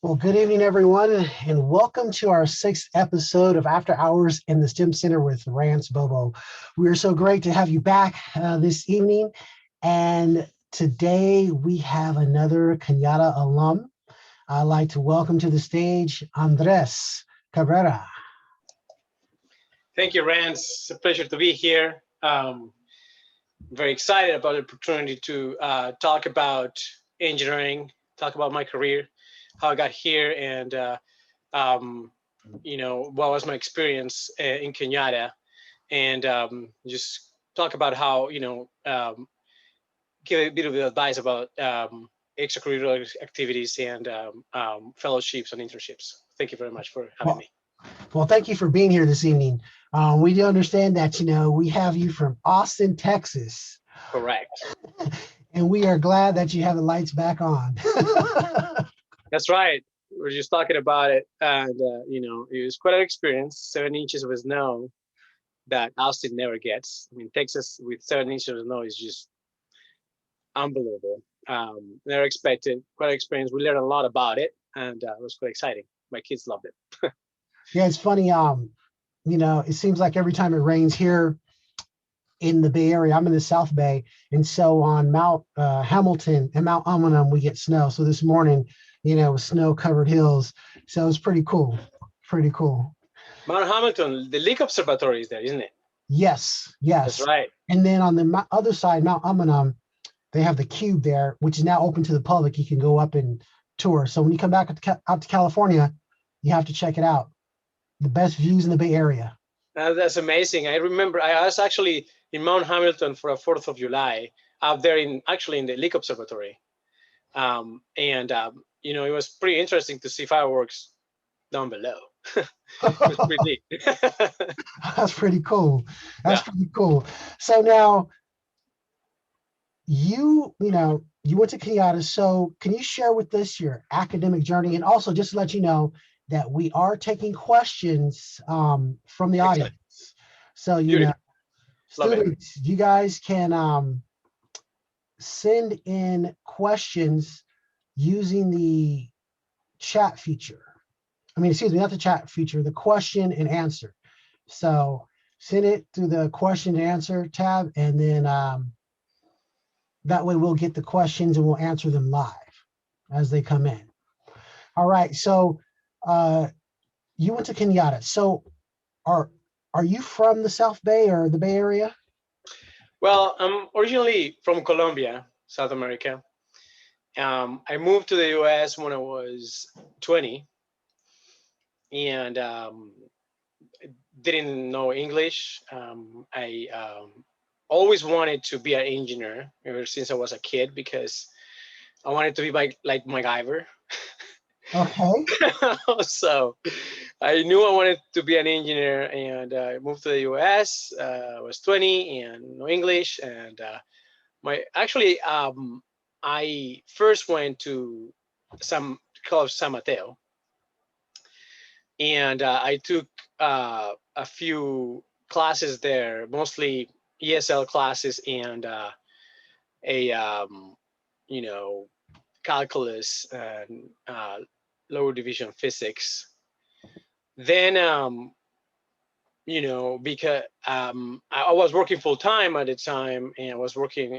Well, good evening, everyone, and welcome to our sixth episode of After Hours in the STEM Center with Rance Bobo. We are so great to have you back this evening. And today we have another Cañada alum. I'd like to welcome to the stage Andres Cabrera. Thank you, Rance. It's a pleasure to be here. Very excited about the opportunity to talk about engineering, talk about my career, how I got here, and um, what was my experience in Kenyatta, and just talk about how give a bit of advice about extracurricular activities and fellowships and internships. Thank you very much for having Well, me. well, thank you for being here this evening. We do understand that, we have you from Austin, Texas, Correct. and we are glad that you have the lights back on. That's right. We're just talking about it, and it was quite an experience. 7 inches of snow that Austin never gets. I mean, Texas with 7 inches of snow is just unbelievable. Never expected. Quite an experience. We learned a lot about it, and it was quite exciting. My kids loved it. Yeah, it's funny. It seems like every time it rains here in the Bay Area, I'm in the South Bay, and so on Mount Hamilton and Mount Amanum, we get snow. So this morning, with snow-covered hills, so it's pretty cool. Pretty cool. Mount Hamilton, the Leak Observatory is there, isn't it? Yes, That's yes. right. And then on the other side, Mount Amanum, they have the cube there, which is now open to the public. You can go up and tour. So when you come back out to California, you have to check it out. The best views in the Bay Area. That's amazing. I remember I was actually in Mount Hamilton for a 4th of July out there in the Leak Observatory. It was pretty interesting to see fireworks down below. It was pretty neat. That's pretty cool. That's Yeah. pretty cool. So now you went to Kenyatta. So can you share with us your academic journey, and also just to let you know that we are taking questions from the Excellent. audience. So Beautiful. Love it. students, you guys can send in questions using the chat feature. I mean, excuse me, not the chat feature, the question and answer. So send it through the question and answer tab, and then that way we'll get the questions and we'll answer them live as they come in. All right. So you went to Kenyatta. So are are you from the South Bay or the Bay Area? Well, I'm originally from Colombia, South America. I moved to the U.S. when I was 20, and didn't know English. I always wanted to be an engineer ever since I was a kid because I wanted to be like MacGyver. Okay. So I knew I wanted to be an engineer, and I moved to the U.S. I was 20 and no English, and my actually I first went to some called San Mateo, and I took a few classes there, mostly ESL classes and a you know calculus and lower division physics. Then because I was working full time at the time, and I was a working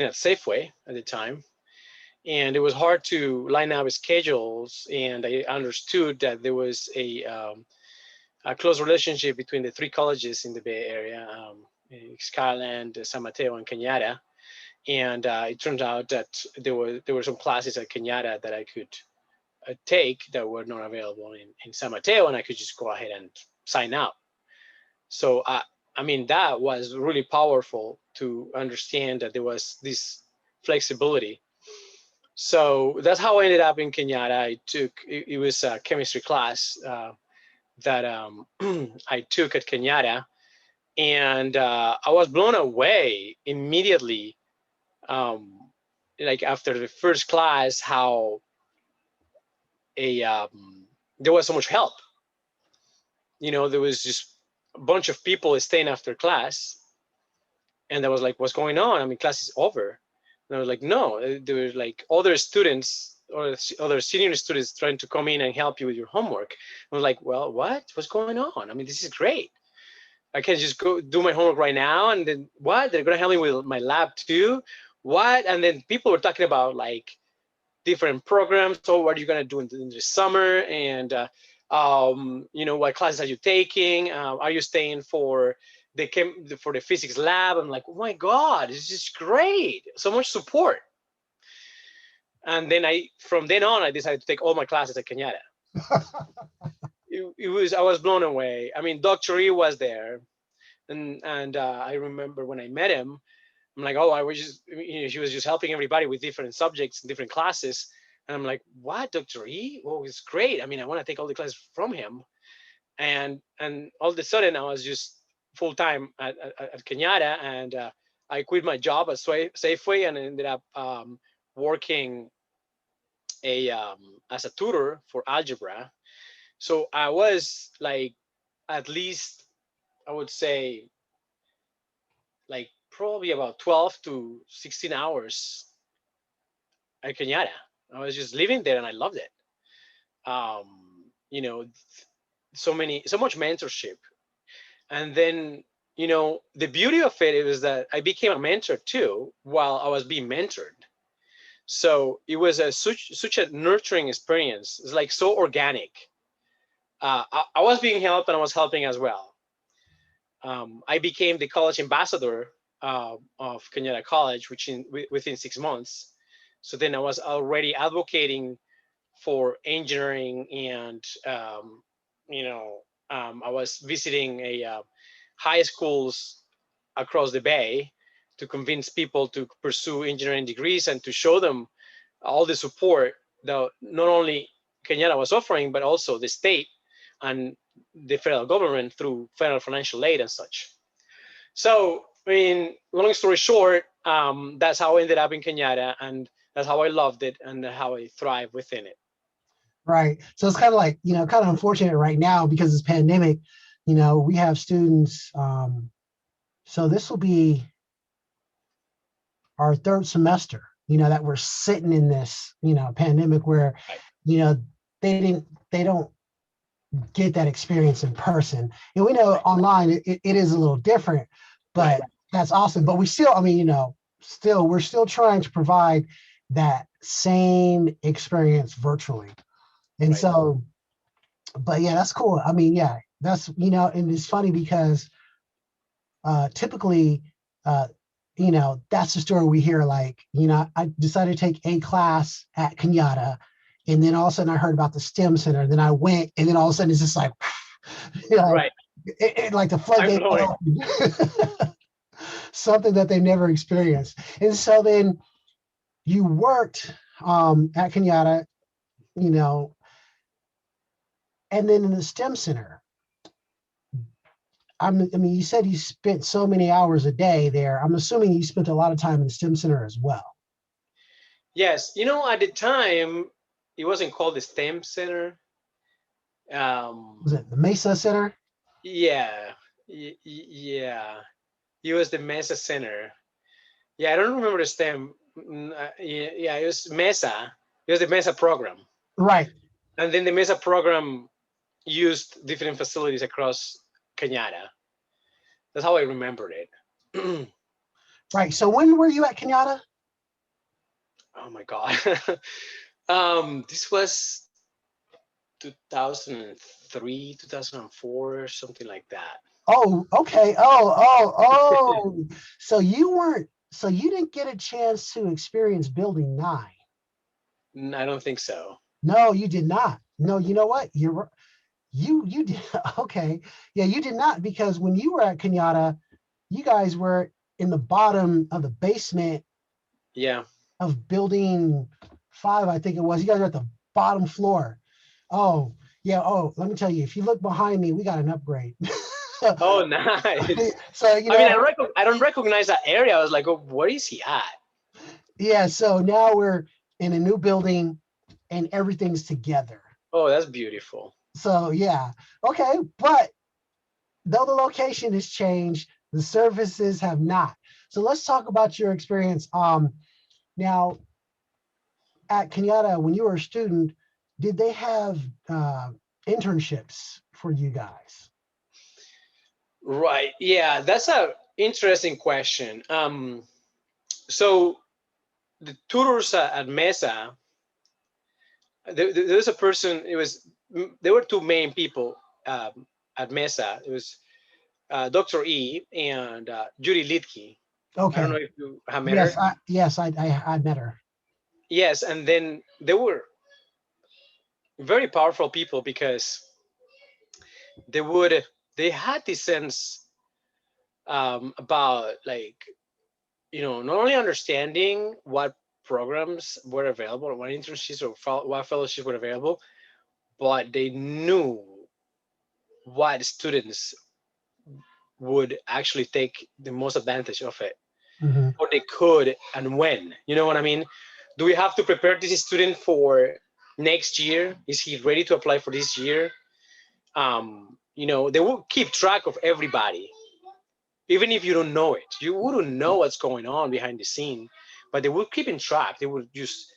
at Safeway at the time, and it was hard to line up schedules. And I understood that there was a close relationship between the three colleges in the Bay Area, Skyland, San Mateo, and Cañada. And it turned out that there were some classes at Cañada that I could take that were not available in San Mateo, and I could just go ahead and sign up. So I mean, that was really powerful to understand that there was this flexibility. So that's how I ended up in Kenyatta. It was a chemistry class that I took at Kenyatta, and I was blown away immediately. Like after the first class, how a there was so much help. There was just a bunch of people staying after class, and I was like, "What's going on? I mean, class is over." And I was like, no, there were like other students or other senior students trying to come in and help you with your homework. I was like, well, what? What's going on? I mean, this is great. I can just go do my homework right now. And then what? They're going to help me with my lab too. What? And then people were talking about like different programs. So what are you going to do in the summer? And, what classes are you taking? Are you staying for for the physics lab? I'm like, oh my God, this is great. So much support. And then from then on, I decided to take all my classes at Kenyatta. I was blown away. I mean, Dr. E was there, and I remember when I met him, I'm like, oh, I was just, she was just helping everybody with different subjects and different classes, and I'm like, what, Dr. E? Oh, it's great. I mean, I want to take all the classes from him, and all of a sudden, I was just full time at Kenyatta, and I quit my job at Safeway and ended up working as a tutor for algebra. So I was like at least, I would say, like probably about 12 to 16 hours at Kenyatta. I was just living there and I loved it. You know, so much mentorship. And then, the beauty of it is that I became a mentor too while I was being mentored. So it was such a nurturing experience. It's like so organic. I was being helped and I was helping as well. I became the college ambassador of Kenyatta College, within 6 months. So then I was already advocating for engineering, and I was visiting high schools across the bay to convince people to pursue engineering degrees and to show them all the support that not only Kenyatta was offering, but also the state and the federal government through federal financial aid and such. So, I mean, long story short, that's how I ended up in Kenyatta, and that's how I loved it and how I thrive within it. Right. So it's kind of like, kind of unfortunate right now because it's pandemic, we have students. So this will be our third semester, that we're sitting in this, pandemic where, Right. They don't get that experience in person. And we know online it is a little different, but that's awesome. But we still, we're still trying to provide that same experience virtually. And so, but yeah, that's cool. I mean, yeah, that's, and it's funny because typically, that's the story we hear. Like, I decided to take a class at Kenyatta, and then all of a sudden I heard about the STEM Center. And then I went, and then all of a sudden it's just like, Right. Like the floodgate opened. Something that they've never experienced. And so then you worked at Kenyatta, and then in the STEM Center. I mean, you said you spent so many hours a day there. I'm assuming you spent a lot of time in the STEM Center as well. Yes. At the time, it wasn't called the STEM Center. Was it the Mesa Center? Yeah. Yeah. It was the Mesa Center. Yeah, I don't remember the STEM. Yeah, it was Mesa. It was the Mesa program. Right. And then the Mesa program used different facilities across Kenyatta. That's how I remembered it. Right. So when were you at Kenyatta? Oh my God. This was 2003, 2004, something like that. Oh, okay. Oh. So you didn't get a chance to experience Building 9. I don't think so. No, you did not. No, you know what? You did. Okay. Yeah, you did not, because when you were at Kenyatta, you guys were in the bottom of the basement. Yeah. Of Building 5, I think it was. You guys are at the bottom floor. Oh, yeah. Oh, let me tell you, if you look behind me, we got an upgrade. Oh, nice. So, I mean, I don't recognize that area. I was like, oh, where is he at? yeah. So now we're in a new building and everything's together. Oh, that's beautiful. So, yeah. Okay. But though the location has changed, the services have not. So let's talk about your experience. Now, at Kenyatta, when you were a student, did they have internships for you guys? Right. Yeah, that's a interesting question. So the tutors at Mesa, there was a person. There were two main people at Mesa. It was Dr. E and Judy Litke. I don't know Okay. if you have met Yes, her. I met her. Yes, and then they were very powerful people because they would they had this sense about like not only understanding what programs were available or what internships or what fellowships were available, but they knew what students would actually take the most advantage of it, Mhm. or they could, and when. You know what I mean? Do we have to prepare this student for next year? Is he ready to apply for this year? They will keep track of everybody, even if you don't know it. You wouldn't know what's going on behind the scene, but they will keep in track. They will just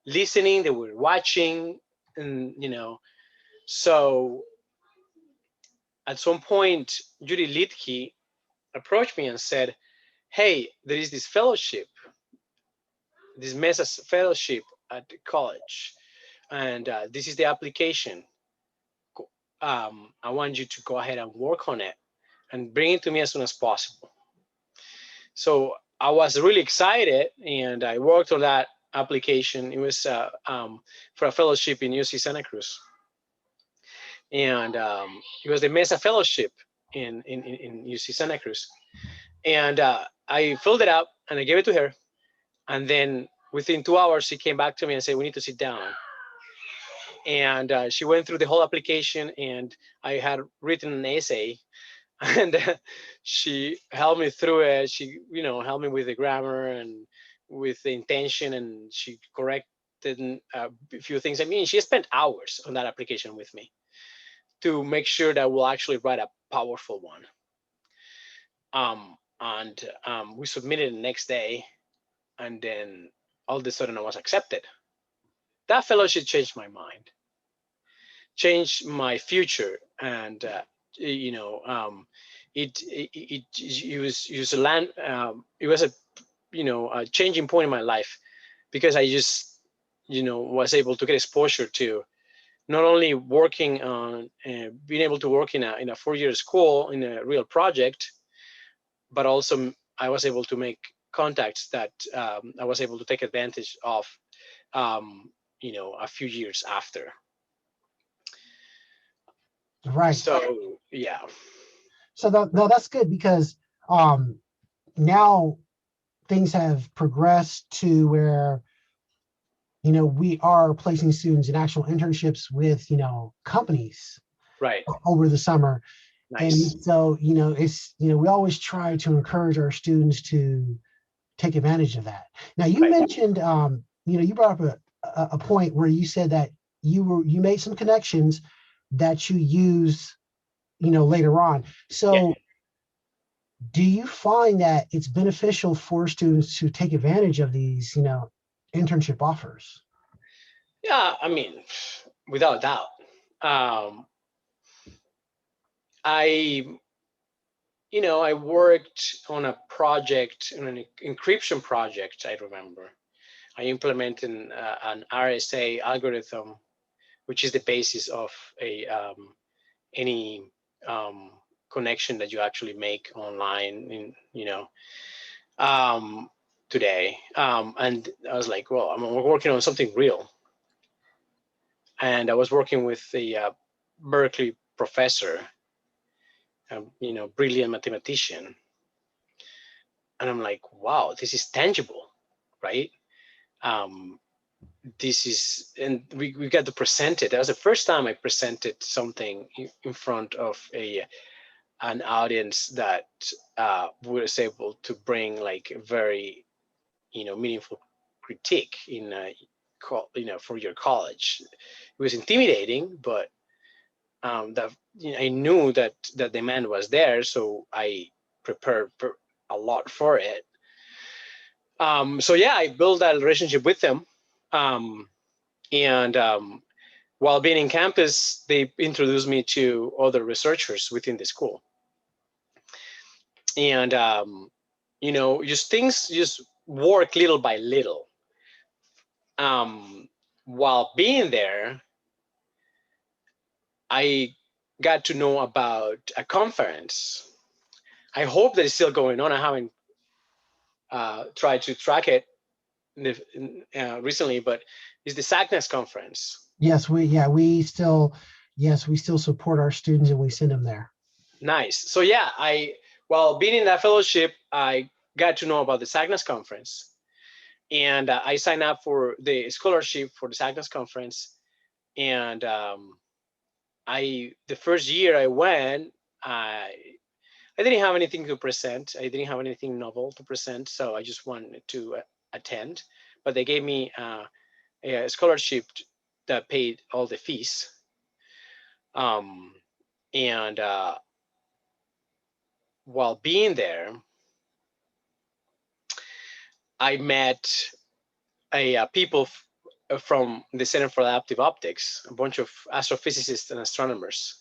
listening, they were watching, and so at some point Judy Litke approached me and said, hey, there is this fellowship, this Mesa fellowship at the college, and this is the application. I want you to go ahead and work on it and bring it to me as soon as possible. So I was really excited, and I worked on that application. It was for a fellowship in UC Santa Cruz, and it was the Mesa Fellowship in UC Santa Cruz. And I filled it out and I gave it to her. And then within 2 hours, she came back to me and said, "We need to sit down." And she went through the whole application, and I had written an essay, and she helped me through it. She, helped me with the grammar and with the intention, and she corrected a few things. I mean, she spent hours on that application with me to make sure that we'll actually write a powerful one. And we submitted the next day, and then all of a sudden I was accepted. That fellowship changed my mind, changed my future, and you know, it was a land. It was a changing point in my life because I just was able to get exposure to not only working on being able to work in a 4-year school in a real project, but also I was able to make contacts that I was able to take advantage of, a few years after. Right. So yeah, So no, that's good because um, now things have progressed to where we are placing students in actual internships with companies right, over the summer. And nice, so it's we always try to encourage our students to take advantage of that. Now you right, mentioned you brought up a point where you said that you made some connections that you use later on. yeah, So do you find that it's beneficial for students to take advantage of these internship offers? yeah. I mean, without doubt, um, I I worked on a project, on an encryption project. I remember I implemented an RSA algorithm, which is the basis of a any um, connection that you actually make online in um, today. And I was like, well, I'm working on something real, and I was working with a Berkeley professor, brilliant mathematician, and I'm like, wow, this is tangible, right? um, this is, and we got to present it. That was the first time I presented something in front of an audience that was able to bring like a very meaningful critique in for your college. It was intimidating, but that I knew that the demand was there, so I prepared a lot for it. So yeah, I built that relationship with them. And while being in campus, they introduced me to other researchers within the school. And, just things just work little by little. While being there, I got to know about a conference. I hope that it's still going on. I haven't tried to track it recently, but it's the SACNAS conference. Yes, we still support our students and we send them there. Nice. So yeah, while being in that fellowship, I got to know about the SACNAS conference, and I signed up for the scholarship for the SACNAS conference. And the first year I went, I didn't have anything to present. I didn't have anything novel to present, so I just wanted to attend. But they gave me a scholarship that paid all the fees. And while being there, I met people from the Center for Adaptive Optics, a bunch of astrophysicists and astronomers.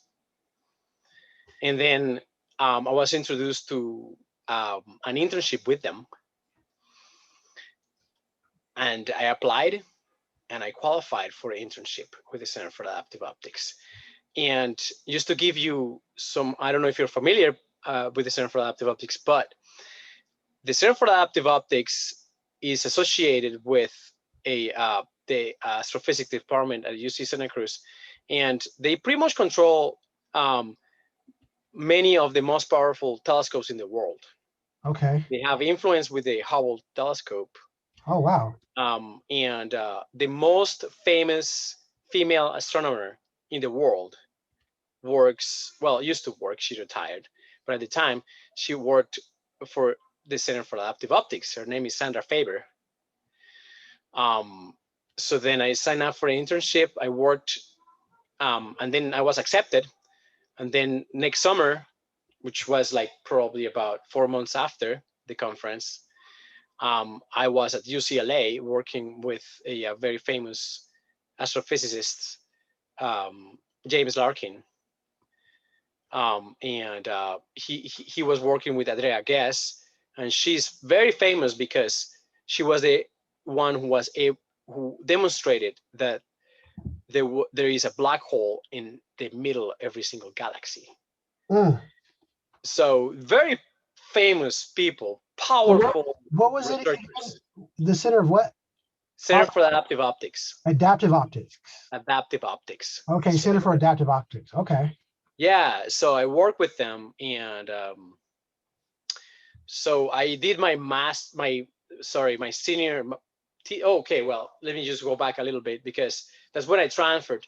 And then I was introduced to an internship with them. And I applied and I qualified for an internship with the Center for Adaptive Optics. And just to give you some, I don't know if you're familiar with the Center for Adaptive Optics, but the Center for Adaptive Optics is associated with the astrophysics department at UC Santa Cruz, and they pretty much control many of the most powerful telescopes in the world. Okay. They have influence with the Hubble telescope. Oh, wow. And the most famous female astronomer in the world used to work, she retired, but at the time she worked for the Center for Adaptive Optics. Her name is Sandra Faber. So then I signed up for an internship. I worked, and then I was accepted. And then next summer, which was like probably about 4 months after the conference, I was at UCLA working with a very famous astrophysicist, James Larkin. And he was working with Andrea Guess, and she's very famous because she was the one who demonstrated that there is a black hole in the middle of every single galaxy. So very famous people, powerful what was it? researchers. The Center of what? Center for Adaptive Optics. Adaptive Optics. Adaptive Optics. Okay, Center for Adaptive Optics. Okay. Yeah, so I work with them, and so I did my senior. Okay, well, let me just go back a little bit because that's when I transferred.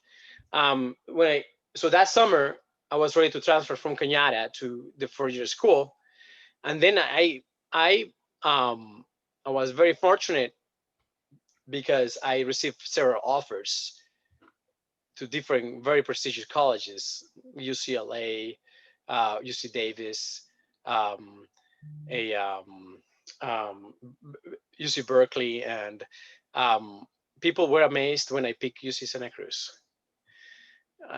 So that summer I was ready to transfer from Cañada to the 4-year school, and then I was very fortunate because I received several offers to different very prestigious colleges, UCLA, UC Davis, UC Berkeley, and people were amazed when I picked UC Santa Cruz.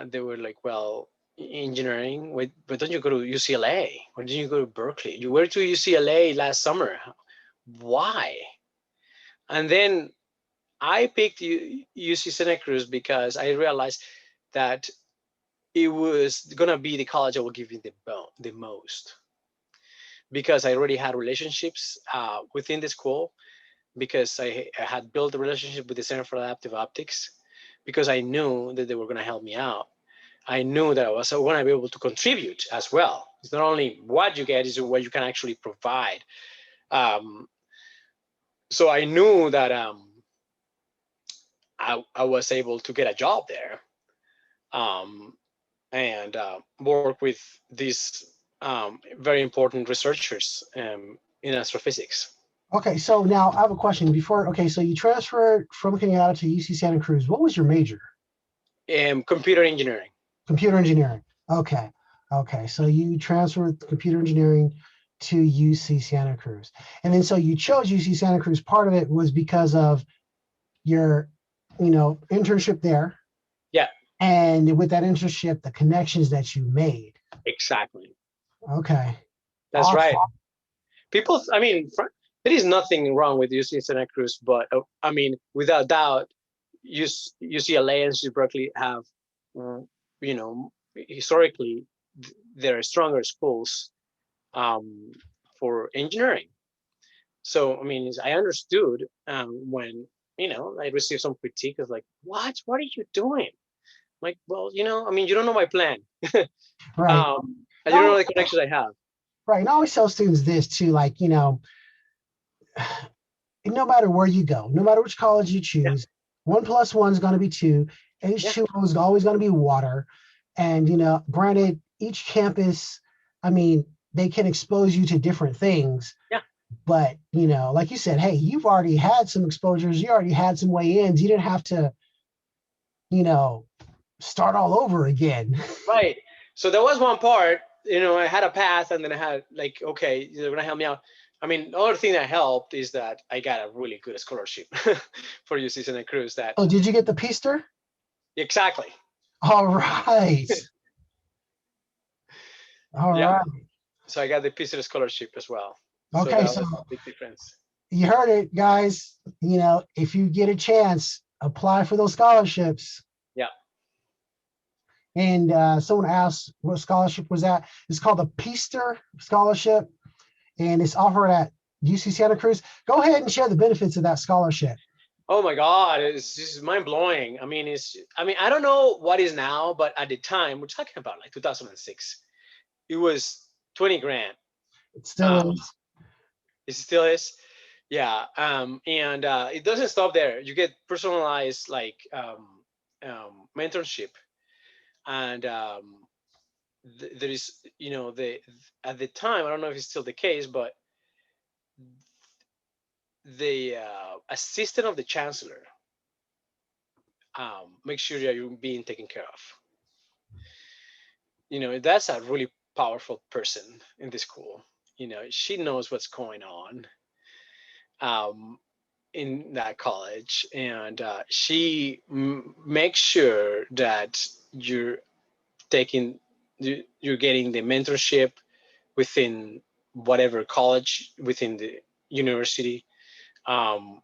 They were like, well, engineering, but don't you go to UCLA? Why didn't you go to Berkeley? You went to UCLA last summer. Why? And then I picked UC Santa Cruz because I realized that it was gonna be the college I will give you the most, because I already had relationships within the school, because I had built a relationship with the Center for Adaptive Optics, because I knew that they were gonna help me out. I knew that I was going to be able to contribute as well. It's not only what you get, it's what you can actually provide. So I knew that I was able to get a job there, and work with these very important researchers in astrophysics. Okay, so now I have a question before. Okay, so you transferred from Cañada to UC Santa Cruz. What was your major? Computer engineering. Computer engineering. Okay. Okay. So you transferred computer engineering to UC Santa Cruz. And then so you chose UC Santa Cruz. Part of it was because of your, internship there. Yeah, And with that internship, the connections that you made. exactly. Okay. That's Awesome. right. People, I mean, there is nothing wrong with UC Santa Cruz, but I mean, without doubt, UCLA and UC Berkeley have, you know, historically, they're stronger schools um, for engineering. So, I mean, I understood when, I received some critique of like, what are you doing? Like, well, I mean, you don't know my plan. Right. And you don't No, know the connections I have. right. And I always tell students this too, like, no matter where you go, no matter which college you Yeah, choose, 1 + 1 is going to be 2. yeah, H2O is always going to be water. And, granted, each campus, I mean, they can expose you to different things. yeah. But, like you said, hey, you've already had some exposures. You already had some weigh-ins. You didn't have to, you know, start all over again. Right. So there was one part, I had a path, and then I had like, okay, you're gonna help me out. I mean, the other thing that helped is that I got a really good scholarship for UC Santa Cruz. That Oh, did you get the Peaster? exactly. All right. All Yeah. right. So I got the PCER scholarship as well. So Okay, that so was a big difference. you heard it, guys. If you get a chance, apply for those scholarships. Yeah. And someone asked what scholarship was that. It's called the Peaster Scholarship, and it's offered at UC Santa Cruz. Go ahead and share the benefits of that scholarship. Oh my God, it's just mind blowing. I mean, I don't know what is now, but at the time, we're talking about like 2006, it was 20 grand. It still Um, is. it still is. Yeah. And it doesn't stop there. You get personalized like mentorship. And there is, at the time, I don't know if it's still the case, but the assistant of the chancellor make sure that you're being taken care of. That's a really powerful person in the school. She knows what's going on um, in that college, and she makes sure that you're taking you're getting the mentorship within whatever college within the university. um,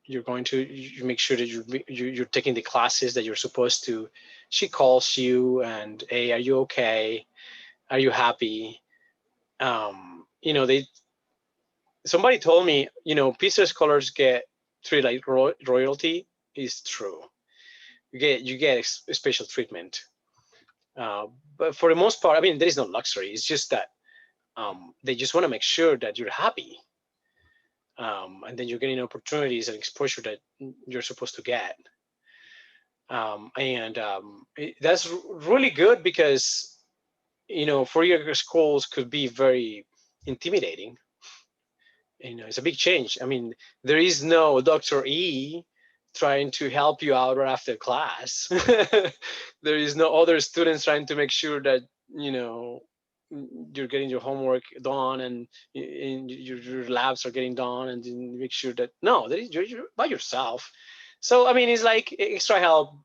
you're going to you make sure that you're taking the classes that you're supposed to. She calls you and, hey, are you okay, are you happy? They Somebody told me, pizza scholars get treated like royalty. Is true. You get special treatment. But for the most part, I mean, there is no luxury. It's just that they just want to make sure that you're happy, and then you're getting opportunities and exposure that you're supposed to get. And that's really good because, four-year schools could be very intimidating. It's a big change. I mean, there is no Dr. E trying to help you out right after class. There is no other students trying to make sure that, you're getting your homework done, and your labs are getting done, and then make sure that, no, that is, you're by yourself. So, I mean, it's like extra help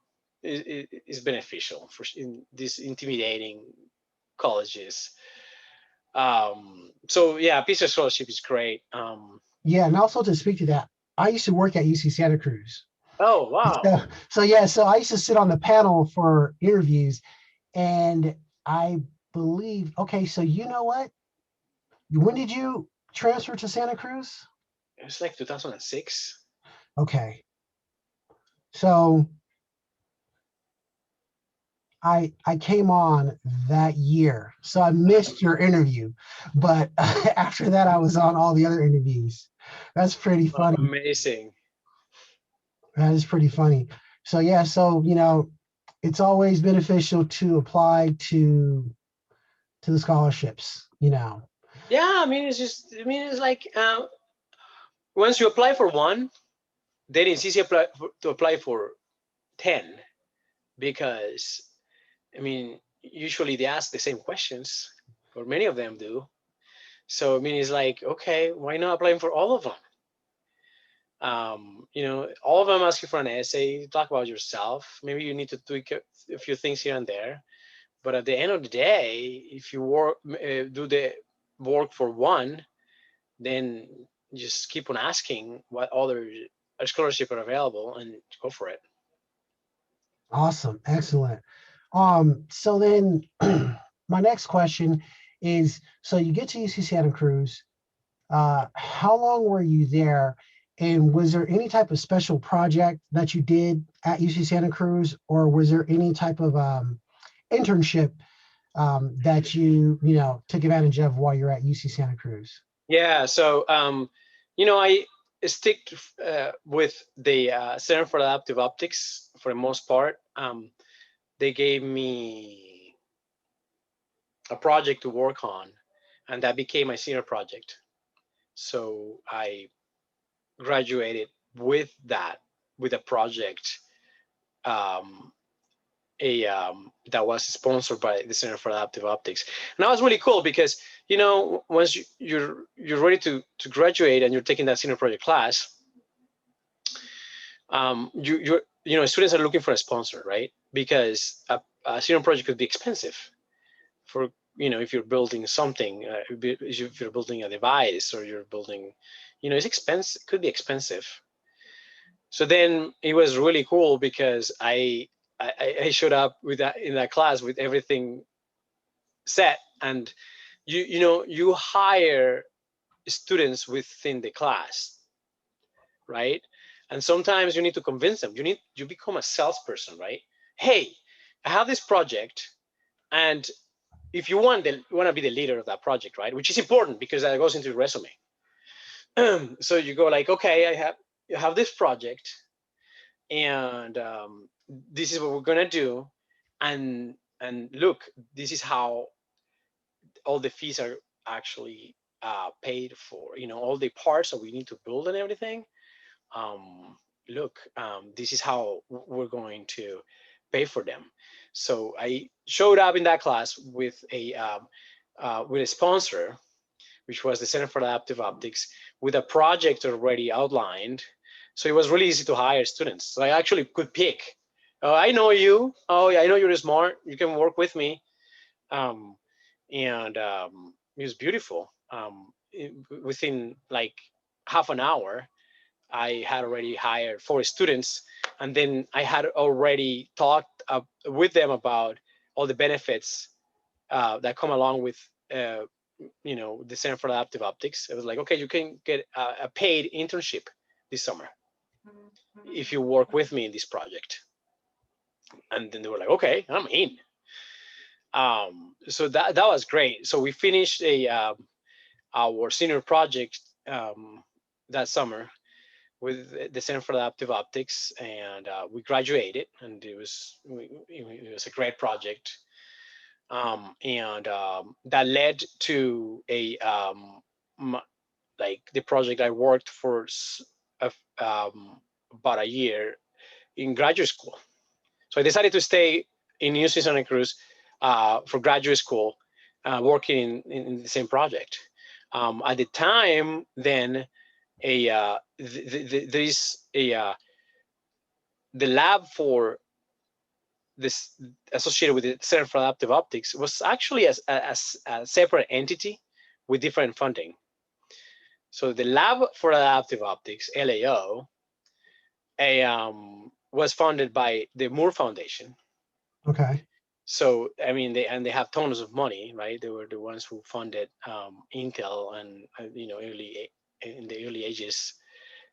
is beneficial for in these intimidating colleges. So yeah, PCER scholarship is great. Yeah, and also to speak to that, I used to work at UC Santa Cruz. Oh wow. So I used to sit on the panel for interviews, and I believe, okay, so you know what? When did you transfer to Santa Cruz? It was like 2006. Okay, so I came on that year, so I missed your interview, but after that, I was on all the other interviews. That's pretty Oh, funny. amazing. That is pretty funny. So yeah, so it's always beneficial to apply to the scholarships. Yeah, I mean, it's like once you apply for one, then it's easy to apply for 10, because I mean, usually they ask the same questions, or many of them do. So I mean, it's like, okay, why not applying for all of them? You know, all of them ask you for an essay, talk about yourself. Maybe you need to tweak a few things here and there. But at the end of the day, if you do the work for one, then just keep on asking what other scholarship are available and go for it. Awesome. Excellent. So then my next question is, so you get to UC Santa Cruz, how long were you there? And was there any type of special project that you did at UC Santa Cruz, or was there any type of internship that you took advantage of while you're at UC Santa Cruz? Yeah. So, you know, I stick with the Center for Adaptive Optics for the most part. They gave me a project to work on, and that became my senior project. So I graduated with that, with a project um, that was sponsored by the Center for Adaptive Optics, and that was really cool because, you know, once you're ready to graduate and you're taking that senior project class, you know, students are looking for a sponsor, right? Because a senior project could be expensive for, you know, if you're building something, if you're building a device or you're building, you know, it's expensive, could be expensive. So then it was really cool because I showed up with that in that class with everything set, and you know, you hire students within the class, right? And sometimes you need to convince them. You become a salesperson, right? Hey, I have this project, and if you want to be the leader of that project, right? Which is important because that goes into your resume. So you go like, okay, you have this project, and this is what we're gonna do, and look, this is how all the fees are actually paid for. You know, all the parts that we need to build and everything. Look, this is how we're going to pay for them. So I showed up in that class with a sponsor, which was the Center for Adaptive Optics, with a project already outlined. So it was really easy to hire students. So I actually could pick. Oh, I know you. Oh, yeah, I know you're smart. You can work with me. Um, and it was beautiful. Within like half an hour, I had already hired 4 students, and then I had already talked with them about all the benefits that come along with you know, the Center for Adaptive Optics. It was like, okay, you can get a paid internship this summer if you work with me in this project. And then they were like, okay, I'm in. So that was great. So we finished our senior project that summer with the Center for Adaptive Optics, and we graduated, and it was a great project. And that led to like the project I worked for about a year in graduate school. So I decided to stay in UC Santa Cruz for graduate school, working in the same project. At the time, then there is the lab for this associated with the Center for Adaptive Optics was actually a separate entity with different funding. So the Lab for Adaptive Optics, LAO, was funded by the Moore Foundation. Okay. So I mean, they have tons of money, right? They were the ones who funded Intel and you know, in the early ages,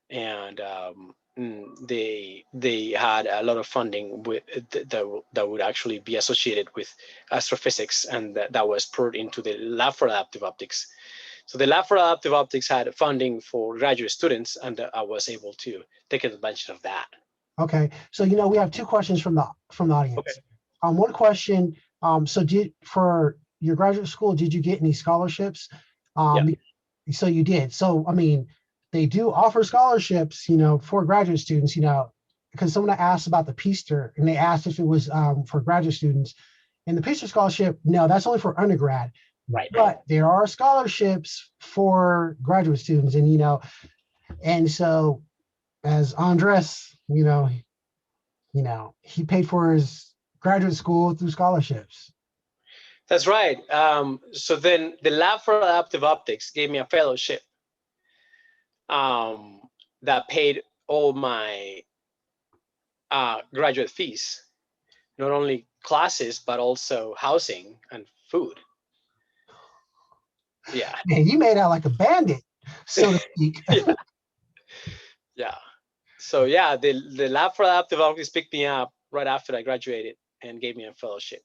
and they had a lot of funding that would actually be associated with astrophysics, and that was poured into the Lab for Adaptive Optics. So the Lab for Adaptive Optics had funding for graduate students, and I was able to take advantage of that. Okay. So we have two questions from the Okay. audience. One question. So for your graduate school, did you get any scholarships? Yeah. So you did. So I mean, they do offer scholarships, for graduate students, because someone asked about the Peaster and they asked if it was for graduate students. And the Peaster scholarship, no, that's only for undergrad. Right. but there are scholarships for graduate students, and and so as Andres, he paid for his graduate school through scholarships. That's right. So then the Lab for Adaptive Optics gave me a fellowship um, that paid all my graduate fees, not only classes, but also housing and food. Yeah. Man, you made out like a bandit, so to speak. Yeah. Yeah. So yeah, the Lab for Adaptive Optics picked me up right after I graduated and gave me a fellowship.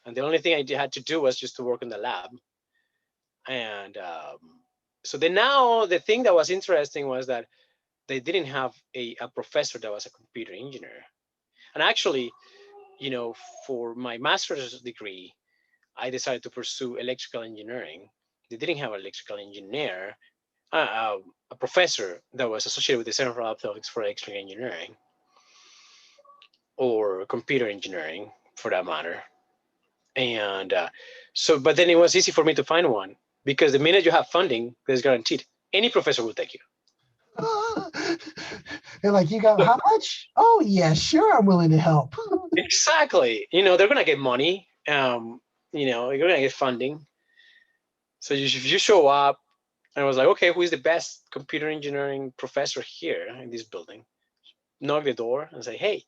And the only thing I had to do was just to work in the lab. And so then now the thing that was interesting was that they didn't have a professor that was a computer engineer. And actually, you know, for my master's degree, I decided to pursue electrical engineering. They didn't have an electrical engineer, a professor that was associated with the Center for Optics for Electrical Engineering or computer engineering for that matter. And but then it was easy for me to find one because the minute you have funding, there's guaranteed any professor will take you. They're like, you got So, how much? Oh yeah, sure, I'm willing to help. exactly. They're gonna get money. You're gonna get funding. So if you show up, and I was like, okay, who is the best computer engineering professor here in this building? Knock the door and say, hey,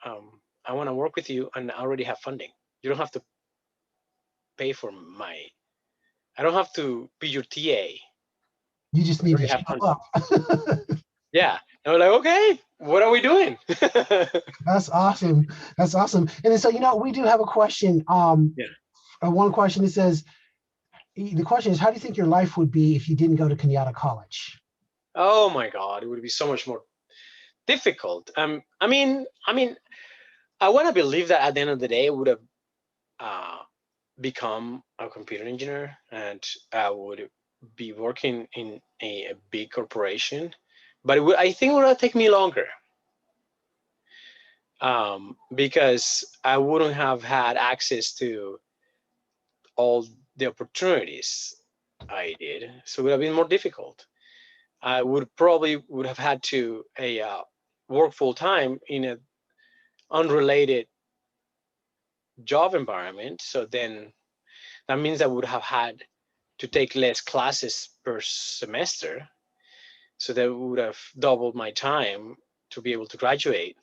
I want to work with you, and I already have funding. You don't have to pay for my. I don't have to be your TA. You just I need to already have show funding. up. Yeah. And we're like, okay, what are we doing? That's awesome. That's awesome. And then, so we do have a question. Yeah. One question that says, the question is, how do you think your life would be if you didn't go to Kenyatta College? Oh my God, it would be so much more difficult. I want to believe that at the end of the day, I would have uh, become a computer engineer, and I would be working in a big corporation. But I think it would take me longer because I wouldn't have had access to all the opportunities I did. So it would have been more difficult. I would have had to work full time in an unrelated job environment. So then that means I would have had to take less classes per semester. So that would have doubled my time to be able to graduate.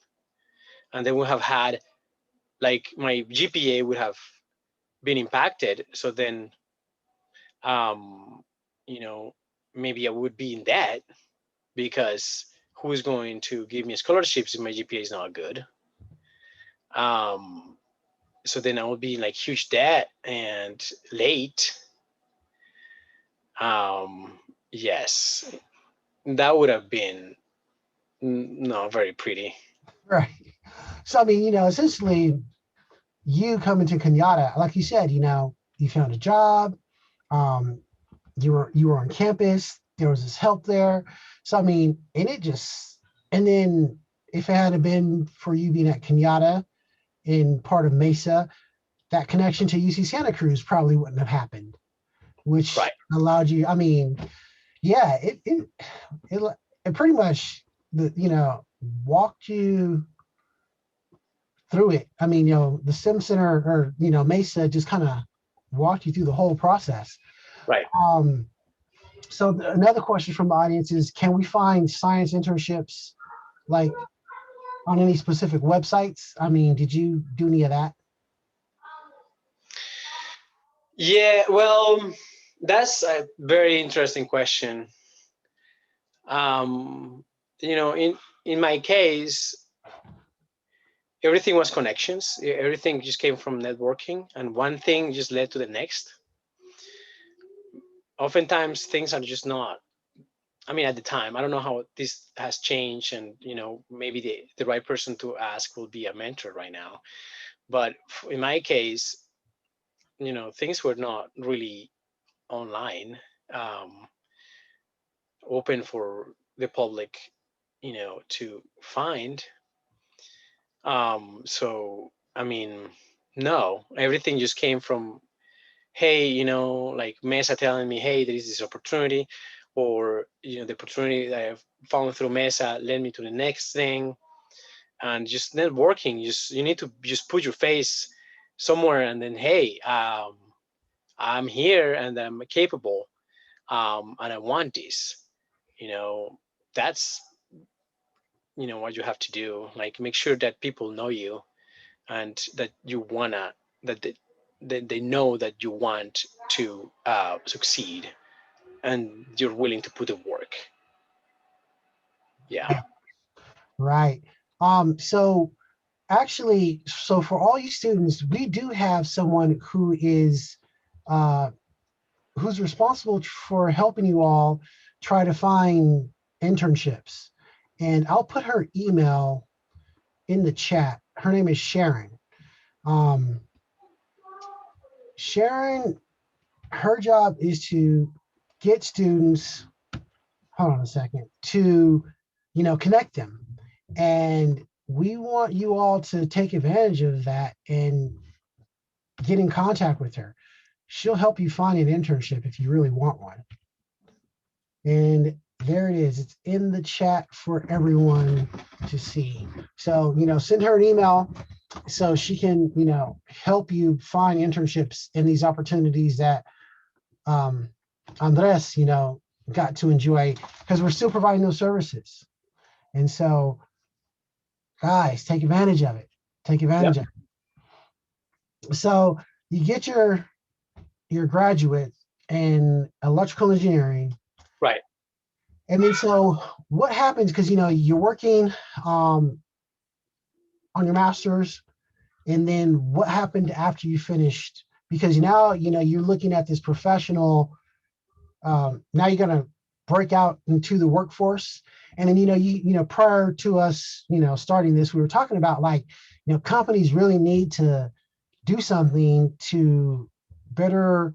And then we have had like my GPA would have been impacted. So then, um, you know, maybe I would be in debt because who's going to give me scholarships if my GPA is not good? Um, so then I would be in like huge debt and late. Um, yes, that would have been not very pretty. Right. So, I mean, essentially, you coming to Kenyatta, like you said, you found a job, um, you were on campus, there was this help there. So, I mean, and then if it had been for you being at Kenyatta in part of Mesa, that connection to UC Santa Cruz probably wouldn't have happened, which Right. allowed you. I mean, yeah, it pretty much walked you through it. I mean, the Sim Center or Mesa just kind of walked you through the whole process. Right. Um, so another question from the audience is, can we find science internships like on any specific websites? I mean, did you do any of that? Yeah, well, that's a very interesting question. Um, in my case, everything was connections. Everything just came from networking, and one thing just led to the next. Oftentimes, things are just not. I mean, at the time, I don't know how this has changed, and maybe the right person to ask will be a mentor right now. But in my case, things were not really online, um, open for the public, to find. So, I mean, no, everything just came from, hey, like Mesa telling me, hey, there is this opportunity, or the opportunity that I've found through Mesa led me to the next thing. And just networking, you need to just put your face somewhere, and then, hey, I'm here and I'm capable, and I want this. That's what you have to do. Like, make sure that people know you, and that you wanna that they know that you want to succeed, and you're willing to put the work. Yeah. Right. Right. So actually, so for all you students, we do have someone who is uh, who's responsible for helping you all try to find internships. And I'll put her email in the chat. Her name is Sharon. Um, Sharon, her job is to get students, hold on a second, to, connect them. And we want you all to take advantage of that and get in contact with her. She'll help you find an internship if you really want one. And there it is. It's in the chat for everyone to see. So, send her an email so she can, help you find internships and these opportunities that um, Andres, got to enjoy because we're still providing those services. And so, guys, take advantage of it. Take Yep. advantage of it. So you get your graduate in electrical engineering. Right. And then so what happens, because you're working on your master's, and then what happened after you finished? Because now you're looking at this professional. Now you're gonna break out into the workforce, and then prior to us starting this, we were talking about like companies really need to do something to better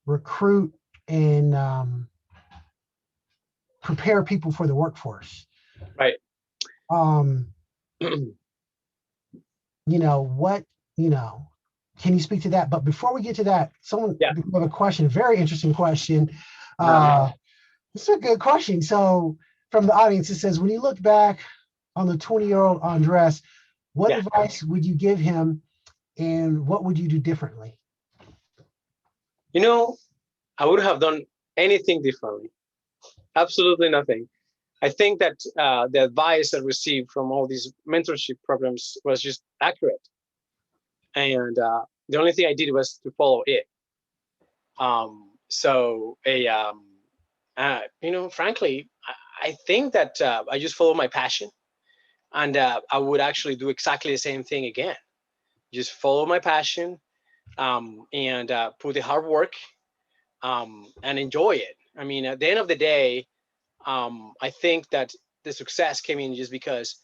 recruit and prepare people for the workforce. Right. Um, what, you know, can you speak to that? But before we get to that, someone Yeah. with a question, very interesting question. Uh, It's a good question. So from the audience, it says, when you look back on the 20-year-old Andres, what yeah. advice would you give him and what would you do differently? I would have done anything differently. Absolutely nothing. I think that the advice I received from all these mentorship programs was just accurate, and the only thing I did was to follow it. So, frankly, I think that I just follow my passion, and I would actually do exactly the same thing again. Just follow my passion, and put the hard work, and enjoy it. I mean, at the end of the day, I think that the success came in just because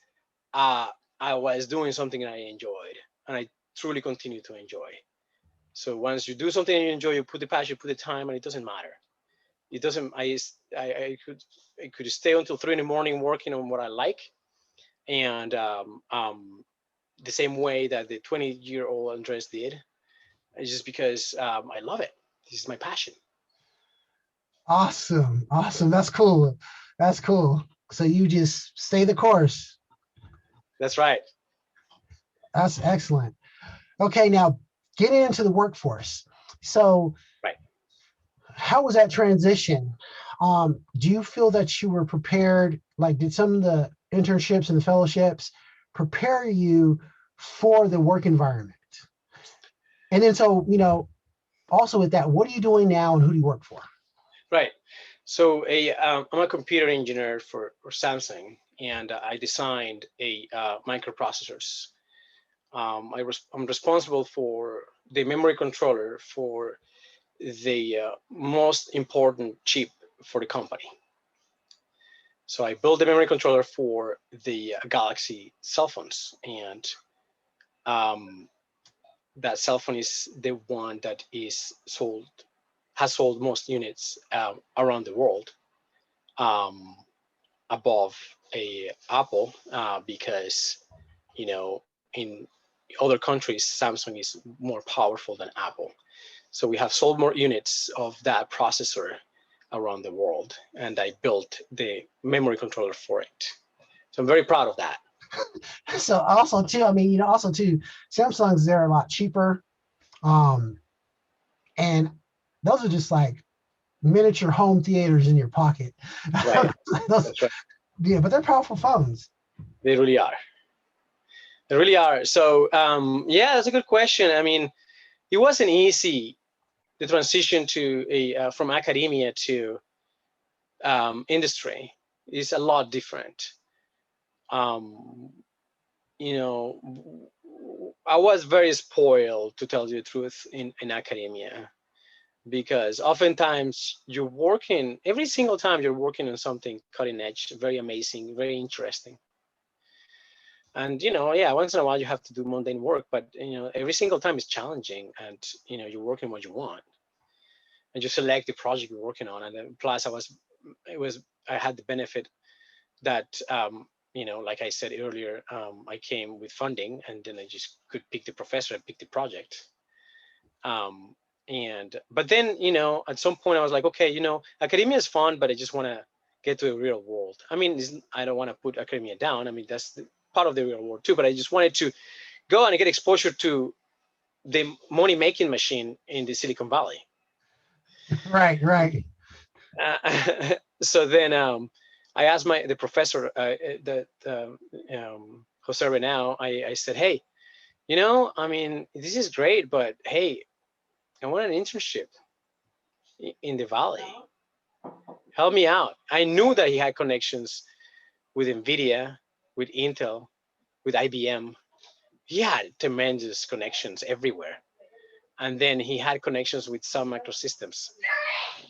uh, I was doing something that I enjoyed, and I truly continue to enjoy. So once you do something you enjoy, you put the passion, you put the time, and it doesn't matter. It doesn't. I could stay until 3 in the morning working on what I like, and the same way that the 20-year-old Andres did. It's just because I love it. This is my passion. Awesome. Awesome. That's cool. That's cool. So you just stay the course. That's right. That's excellent. Okay, now getting into the workforce. So Right. how was that transition? Do you feel that you were prepared? Like, did some of the internships and the fellowships prepare you for the work environment? And then, so, also with that, what are you doing now and who do you work for? Right. So I'm a computer engineer for Samsung, and I designed a microprocessors. I'm responsible for the memory controller for the most important chip for the company. So I built the memory controller for the Galaxy cell phones, and um, that cell phone is the one that has sold most units around the world, um, above a Apple, because in other countries Samsung is more powerful than Apple. So we have sold more units of that processor around the world, and I built the memory controller for it. So I'm very proud of that. So also too, I mean, also too, Samsungs, they're a lot cheaper. Um, and those are just like miniature home theaters in your pocket. Right. Those, That's right. yeah, but they're powerful phones. They really are. They really are. So yeah, that's a good question. I mean, it wasn't easy, the transition to a from academia to industry is a lot different. Um, you know, I was very spoiled, to tell you the truth, in academia, because oftentimes you're working, every single time you're working on something cutting edge, very amazing, very interesting. And yeah, once in a while you have to do mundane work, but every single time is challenging, and you're working what you want, and you select the project you're working on. And then plus I had the benefit that like I said earlier, I came with funding, and then I just could pick the professor and pick the project. And but then at some point I was like, okay, academia is fun, but I just want to get to the real world. I mean, I don't want to put academia down. I mean, that's part of the real world too, but I just wanted to go and get exposure to the money making machine in the Silicon Valley. Right, right. So then I asked the professor, Jose Renau. I said, hey, I mean, this is great, but hey, I want an internship in the Valley. Help me out. I knew that he had connections with NVIDIA, with Intel, with IBM. He had tremendous connections everywhere. And then he had connections with Sun Microsystems.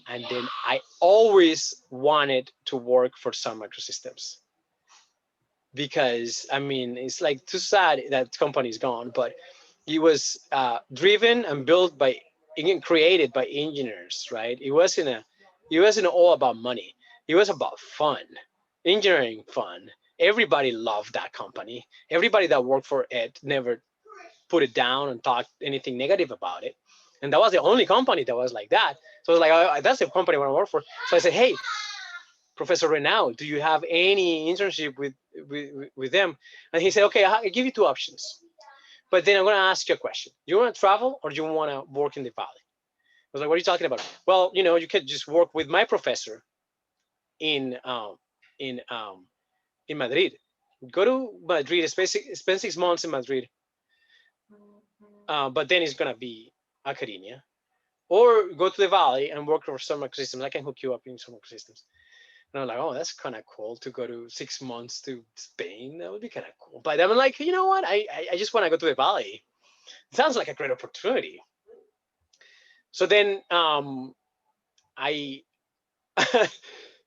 And then I always wanted to work for Sun Microsystems, because I mean, it's like too sad that company is gone, but it was driven and built by, created by engineers, right? It wasn't all about money. It was about fun, engineering fun. Everybody loved that company. Everybody that worked for it never put it down and talk anything negative about it. And that was the only company that was like that. So I was like, oh, that's the company I want to work for. So I said, hey, Professor Renau, do you have any internship with them? And he said, okay, I'll give you two options. But then I'm going to ask you a question. Do you want to travel, or do you want to work in the Valley? I was like, what are you talking about? Well, you could just work with my professor in in um, in Madrid. Go to Madrid, spend 6 months in Madrid, but then it's gonna be academia. Or go to the Valley and work for some systems. I can hook you up in some systems. And I'm like, oh, that's kind of cool to go to 6 months to Spain. That would be kind of cool. But I'm like, you know what? I just want to go to the Valley. It sounds like a great opportunity. So then I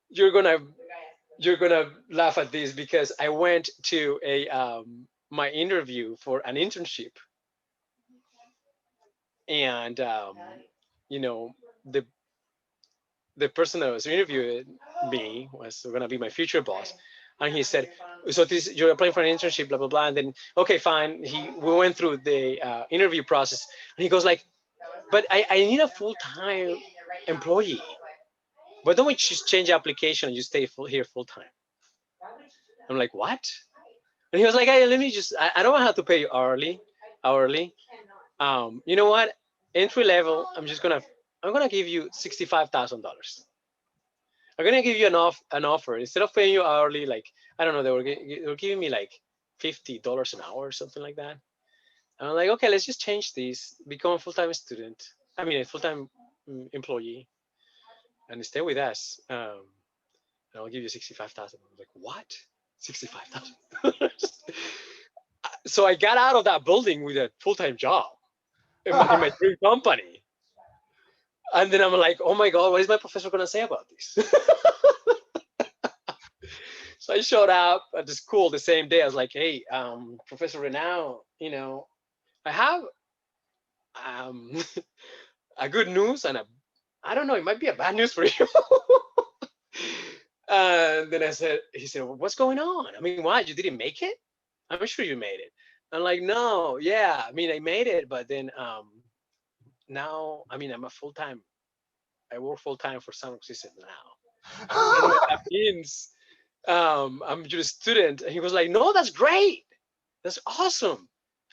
you're gonna you're gonna laugh at this, because I went to a my interview for an internship, and you know the the person that was interviewing me was gonna be my future boss, and he said, "So this you're applying for an internship, blah blah blah." And then okay, fine. We went through the interview process, and he goes like, "But I need a full time employee. But don't we just change the application and you stay here full time?" I'm like, "What?" And he was like, "Hey, let me just. I don't have to pay you hourly. You know what? Entry level. I'm gonna give you $65,000. I'm gonna give you an offer instead of paying you hourly. Like I don't know, they were giving me like $50 an hour or something like that. And I'm like, okay, let's just change this. Become a full time student. I mean, a full time employee, and stay with us. And I'll give you 65,000. I was like, what? 65,000. So I got out of that building with a full time job in my dream company. And then I'm like, oh my God, what is my professor going to say about this? So I showed up at the school the same day. I was like, hey, Professor Renau, I have um, a good news and I don't know, it might be a bad news for you. And then he said, well, what's going on? I mean, why? You didn't make it? I'm sure you made it. I'm like, no, yeah, I mean, I made it, but then now, I mean, I work full-time for Sun Systems now. And what that means, I'm just a student. And he was like, no, that's great. That's awesome.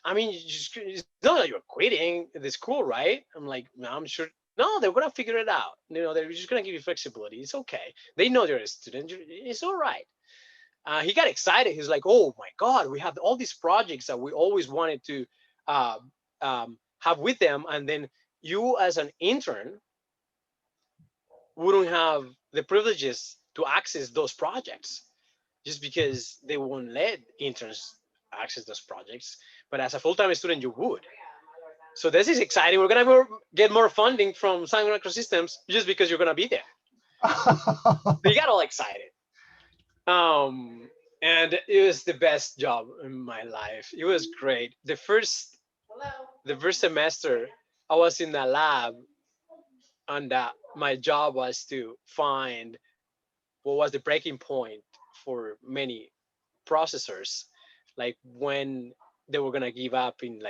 I mean, it's not that you're quitting the school, right? I'm like, no, I'm sure. No, they're gonna figure it out. They're just gonna give you flexibility. It's okay. They know you're a student. It's all right. He got excited. He's like, oh my God, we have all these projects that we always wanted to uh, have with them. And then you, as an intern, wouldn't have the privileges to access those projects just because they won't let interns access those projects. But as a full-time student, you would. So this is exciting. We're gonna get more funding from Sun Microsystems just because you're gonna be there. They got all excited. And it was the best job in my life. It was great. The first semester, I was in the lab, and my job was to find what was the breaking point for many processors, like when they were gonna give up in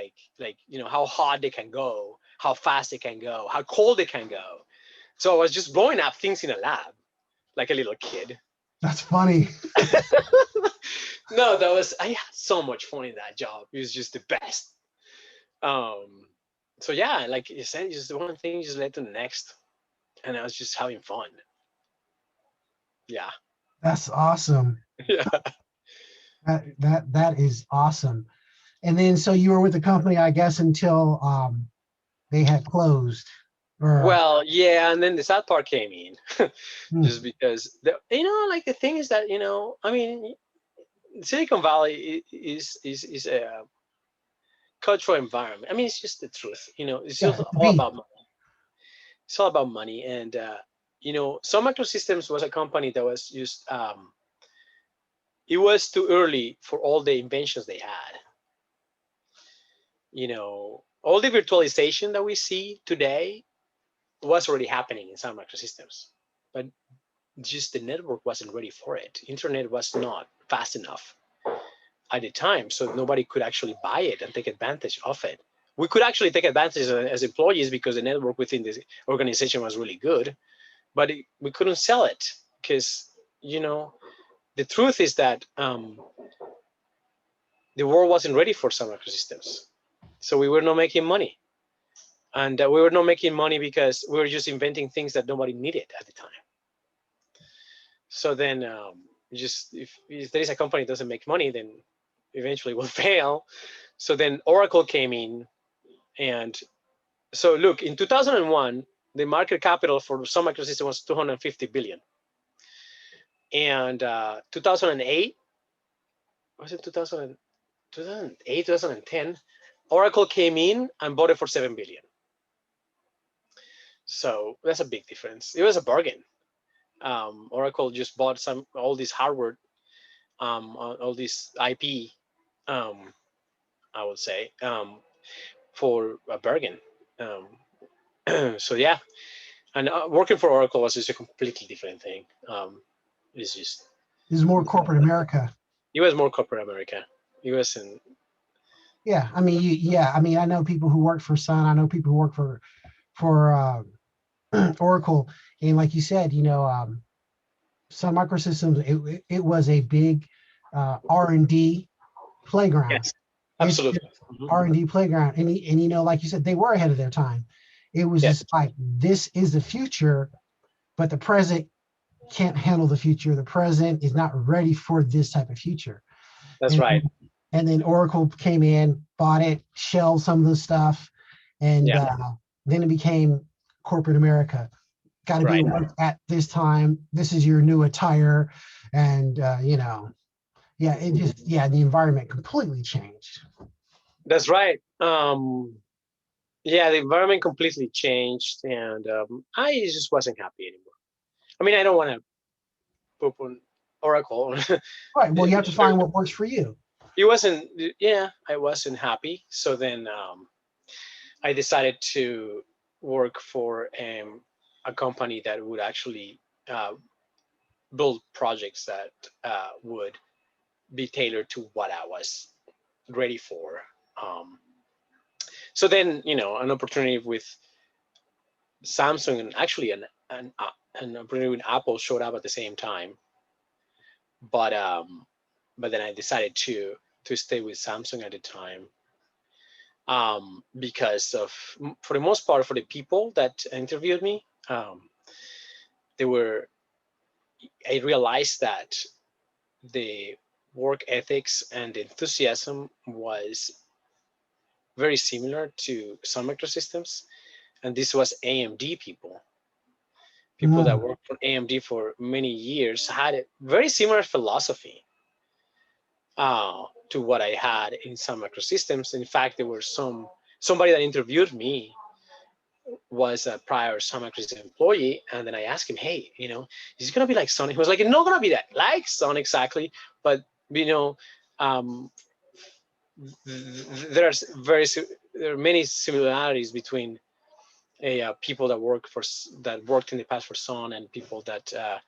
how hot they can go, how fast they can go, how cold they can go. So I was just blowing up things in a lab like a little kid. That's funny. No, I had so much fun in that job. It was just the best. Um, so yeah, like you said, just one thing just led to the next, and I was just having fun. Yeah, That's awesome. yeah. That is awesome. And then so you were with the company, I guess, until they had closed. Or Well, yeah, and then the sad part came in, hmm, just because like the thing is that I mean, Silicon Valley is a cultural environment. I mean, it's just the truth. It's yeah, just it's a all beast. about money. It's all about money, and Sun Microsystems was a company that was just it was too early for all the inventions they had. All the virtualization that we see today was already happening in Sun Microsystems, but just the network wasn't ready for it. Internet was not fast enough at the time, so nobody could actually buy it and take advantage of it. We could actually take advantage as employees because the network within the organization was really good, but we couldn't sell it because the truth is that the world wasn't ready for Sun Microsystems, so we were not making money, and we were not making money because we were just inventing things that nobody needed at the time. So then, just if there is a company that doesn't make money, then eventually will fail. So then Oracle came in, and so look, in 2001, the market capital for Sun Microsystems was 250 billion, and 2008 was it 2000, 2008 2010, Oracle came in and bought it for 7 billion. So that's a big difference. It was a bargain. Oracle just bought all this hardware, all this IP, um, I would say, for a bargain. So yeah, and working for Oracle was just a completely different thing. It's just This is more corporate America. it was more corporate America. It was in Yeah, I mean, yeah, I mean, I know people who work for Sun. I know people who work for Oracle, and like you said, Sun Microsystems. It was a big R&D playground. yes, It's absolutely. just R&D playground, and like you said, they were ahead of their time. It was Yes, just like this is the future, but the present can't handle the future. The present is not ready for this type of future. that's And right. and then Oracle came in, bought it, shelved some of the stuff, and Yeah, then it became corporate America. Got to be right. at this time. This is your new attire, and yeah, it just the environment completely changed. That's right. Yeah, the environment completely changed, and I just wasn't happy anymore. I mean, I don't want to poop on Oracle. Right. Well, you have to Sure. find what works for you. It wasn't. Yeah, I wasn't happy. So then I decided to work for a company that would actually uh, build projects that would be tailored to what I was ready for. Um, so then, an opportunity with Samsung and actually an Brilliant Apple showed up at the same time, but then I decided to stay with Samsung at the time, because of, for the most part, for the people that interviewed me, they were. I realized that the work ethics and enthusiasm was very similar to Sun Microsystems, and this was AMD people. People that Mm, worked for AMD for many years had a very similar philosophy to what I had in Sun Microsystems. In fact, there were somebody that interviewed me was a prior Sun Microsystems employee, and then I asked him, "Hey, is it gonna be like Sonic?" He was like, "It's not gonna be that like Sonic exactly, but you know, um, there's there are many similarities between people that that worked in the past for Sun and people that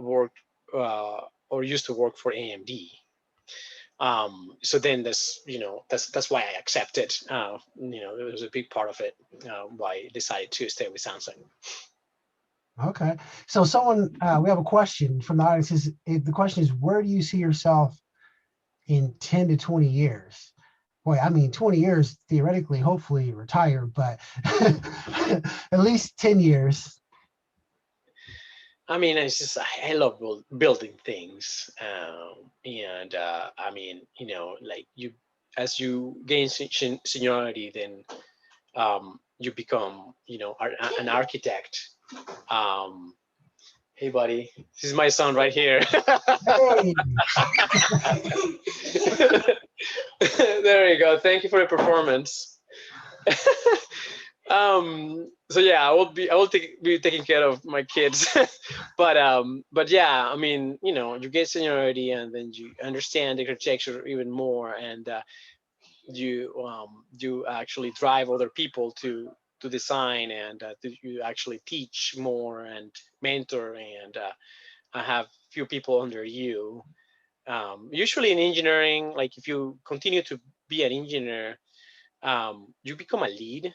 worked or used to work for AMD." So then that's why I accepted. It was a big part of it, why I decided to stay with Samsung. okay. So we have a question from the audience. The question is, where do you see yourself in 10 to 20 years? Boy, I mean, 20 years, theoretically, hopefully retire, but at least 10 years. I mean, it's just I love building things, and I mean, like as you gain seniority, then you become, an architect. Um, hey, buddy, this is my son right here. Hey, There you go. Thank you for the performance. So yeah, I will be taking care of my kids. But yeah, I mean, you get seniority and then you understand the architecture even more, and you actually drive other people to design, and you actually teach more and mentor, and I have few people under you. Usually in engineering, like if you continue to be an engineer, you become a lead,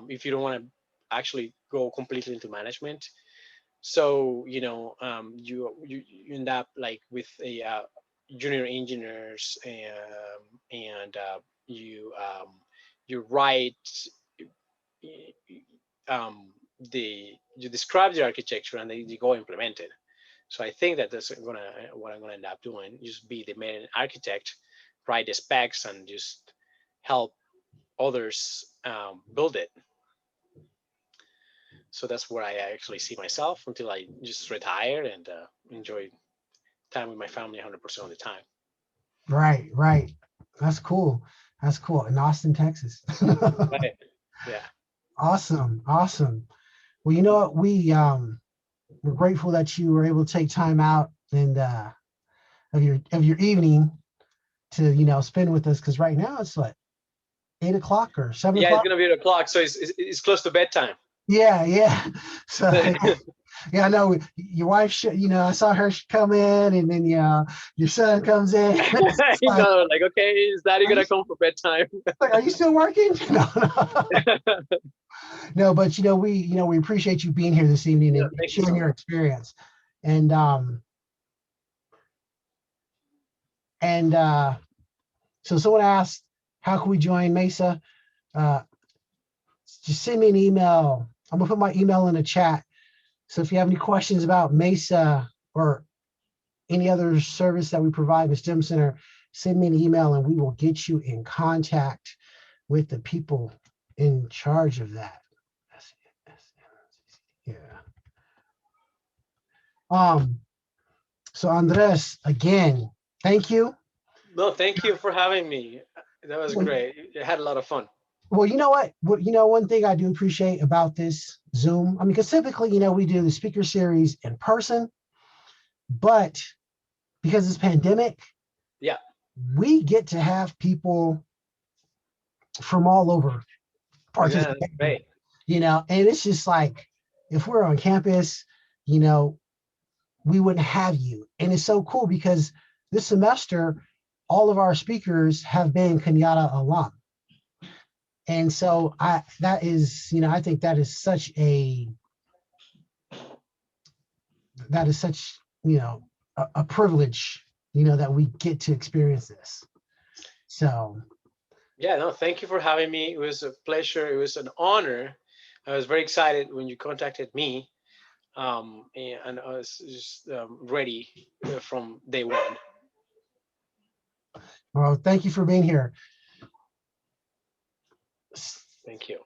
if you don't want to actually go completely into management. So you end up like with a junior engineers, and you write, you describe the architecture and then you go implement it. So I think that that's what I'm gonna end up doing. Just be the main architect, write the specs, and just help others build it. So that's where I actually see myself until I just retire and enjoy time with my family 100% of the time. right, right. That's cool. That's cool. In Austin, Texas. Right. Yeah. Awesome, awesome. Well, you know what? We're grateful that you were able to take time out and of your evening to spend with us, because right now it's what, 8 o'clock or seven Yeah, it's o'clock? gonna be 8 o'clock, so it's close to bedtime. Yeah, yeah. So yeah, I know your wife should, I saw her come in, and then your son comes in. It's like, Like, okay, is Daddy are you, gonna come for bedtime? like, are you still working? No, no. No, but we appreciate you being here this evening Yeah, and thank you sharing so your much. experience. And and so someone asked, how can we join Mesa? Uh, just send me an email. I'm gonna put my email in the chat. So if you have any questions about Mesa or any other service that we provide in the STEM Center, send me an email and we will get you in contact with the people in charge of that. Yeah. So Andres, again, thank you. No, thank you for having me. That was great. I had a lot of fun. Well, you know what? One thing I do appreciate about this Zoom, I mean, because typically, we do the speaker series in person, but because it's pandemic, Yeah. we get to have people from all over Yeah, that's participating, great. and it's just like, if we're on campus, you know, we wouldn't have you. And it's so cool because this semester, all of our speakers have been Kenyatta alum. And so that is, I think that is such a privilege, that we get to experience this. So Yeah, no, thank you for having me. It was a pleasure. It was an honor. I was very excited when you contacted me, and I was just ready from day one. well, thank you for being here. Thank you.